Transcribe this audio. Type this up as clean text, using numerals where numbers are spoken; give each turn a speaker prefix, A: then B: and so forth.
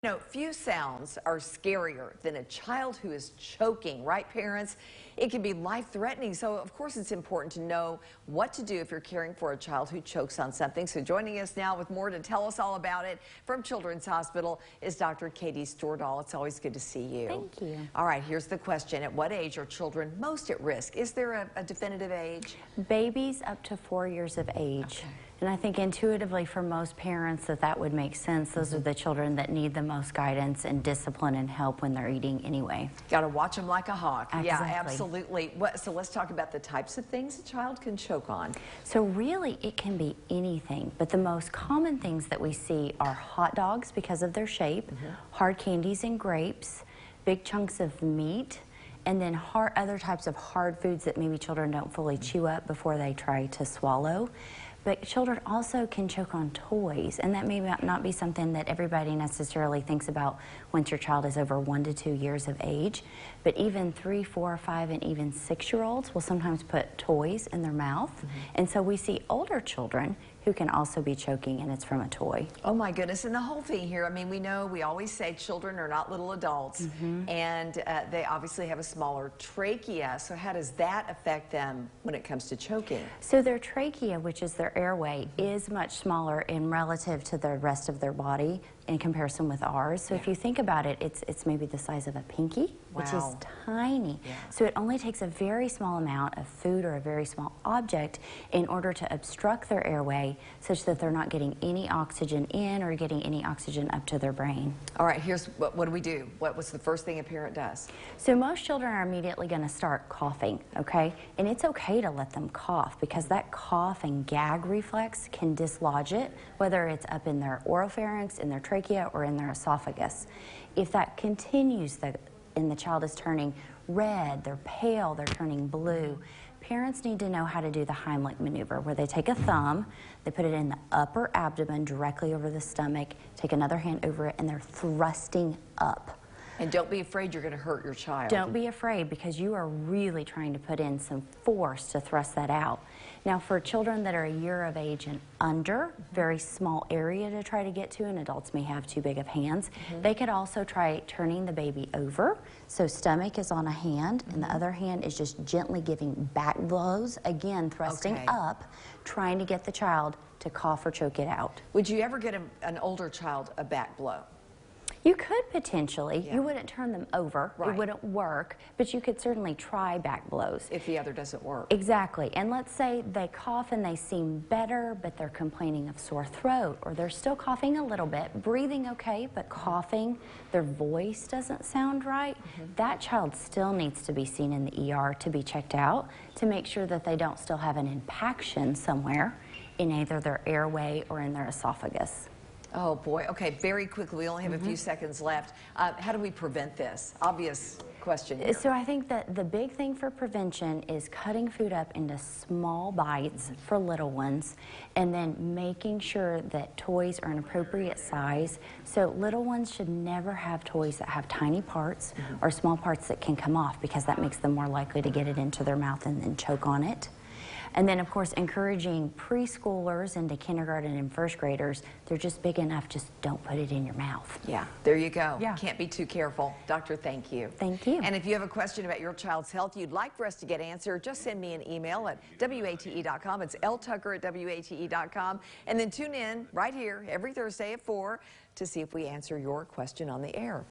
A: You know, few sounds are scarier than a child who is choking, right, parents? It can be life-threatening, so of course it's important to know what to do if you're caring for a child who chokes on something. So joining us now with more to tell us all about it from Children's Hospital is Dr. Katie Stordahl. It's always good to see you.
B: Thank you.
A: All right, here's the question. At what age are children most at risk? Is there a definitive age?
B: Babies up to 4 years of age.
A: Okay.
B: And I think intuitively for most parents that would make sense. Those are the children that need the most guidance and discipline and help when they're eating anyway.
A: Got to watch them like a hawk.
B: Exactly.
A: Yeah, absolutely. So let's talk about the types of things a child can choke on.
B: So really it can be anything, but the most common things that we see are hot dogs because of their shape, hard candies and grapes, big chunks of meat, and then other types of hard foods that maybe children don't fully chew up before they try to swallow. But children also can choke on toys, and that may not be something that everybody necessarily thinks about once your child is over 1 to 2 years of age. But even 3, 4, 5, and even 6-year-olds will sometimes put toys in their mouth. And so we see older children who can also be choking, and it's from a toy.
A: Oh my goodness, and the whole thing here, I mean, we always say children are not little adults, and they obviously have a smaller trachea, so how does that affect them when it comes to choking?
B: So their trachea, which is their airway, is much smaller in relative to the rest of their body in comparison with ours. So if you think about it, it's maybe the size of a pinky, which is tiny. So it only takes a very small amount of food or a very small object in order to obstruct their airway such that they're not getting any oxygen in or getting any oxygen up to their brain.
A: All right, here's what do we do? What's the first thing a parent does?
B: So most children are immediately going to start coughing, okay? And it's okay to let them cough because that cough and gag reflex can dislodge it, whether it's up in their oropharynx, in their trachea, or in their esophagus. If that continues and the child is turning red, they're pale, they're turning blue, parents need to know how to do the Heimlich maneuver, where they take a thumb, they put it in the upper abdomen directly over the stomach, take another hand over it, and they're thrusting up.
A: And don't be afraid you're going to hurt your child.
B: Don't be afraid because you are really trying to put in some force to thrust that out. Now for children that are a year of age and under, very small area to try to get to, and adults may have too big of hands, they could also try turning the baby over. So stomach is on a hand and the other hand is just gently giving back blows, again thrusting up, trying to get the child to cough or choke it out.
A: Would you ever get an older child a back blow?
B: You could potentially. You wouldn't turn them over. It wouldn't work, but you could certainly try back blows.
A: If the other doesn't work.
B: Exactly. And let's say they cough and they seem better, but they're complaining of sore throat, or they're still coughing a little bit, breathing okay, but coughing, their voice doesn't sound right. That child still needs to be seen in the ER to be checked out to make sure that they don't still have an impaction somewhere in either their airway or in their esophagus.
A: Oh boy. Okay, very quickly, we only have a few seconds left. How do we prevent this? Obvious question here.
B: So I think that the big thing for prevention is cutting food up into small bites for little ones, and then making sure that toys are an appropriate size. So little ones should never have toys that have tiny parts or small parts that can come off, because that makes them more likely to get it into their mouth and then choke on it. And then, of course, encouraging preschoolers into kindergarten and first graders, they're just big enough, just don't put it in your mouth.
A: Yeah, there you go.
B: Yeah.
A: Can't be too careful. Doctor, thank you.
B: Thank you.
A: And if you have a question about your child's health you'd like for us to get answered, just send me an email at wate.com. It's ltucker@wate.com. And then tune in right here every Thursday at 4 to see if we answer your question on the air.